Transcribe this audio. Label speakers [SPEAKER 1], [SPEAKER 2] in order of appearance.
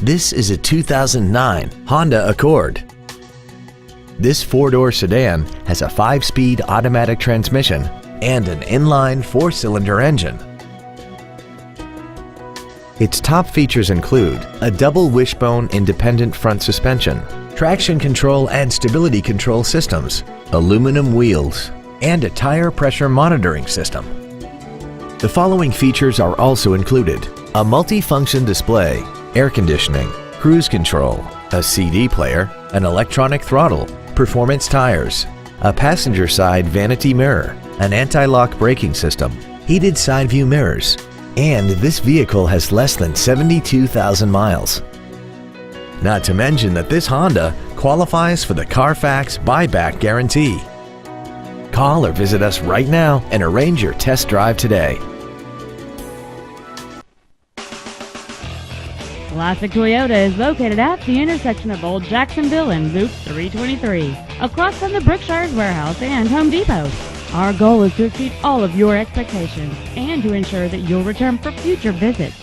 [SPEAKER 1] This is a 2009 Honda Accord. This four-door sedan has a 5-speed automatic transmission and an inline 4-cylinder engine. Its top features include a double wishbone independent front suspension, traction control and stability control systems, aluminum wheels, and a tire pressure monitoring system. The following features are also included: a multi-function display, air conditioning, cruise control, a CD player, an electronic throttle, performance tires, a passenger side vanity mirror, an anti-lock braking system, heated side view mirrors, and this vehicle has less than 72,000 miles. Not to mention that this Honda qualifies for the Carfax buyback guarantee. Call or visit us right now and arrange your test drive today.
[SPEAKER 2] Classic Toyota is located at the intersection of Old Jacksonville and Loop 323, across from the Brookshire's Warehouse and Home Depot. Our goal is to exceed all of your expectations and to ensure that you'll return for future visits.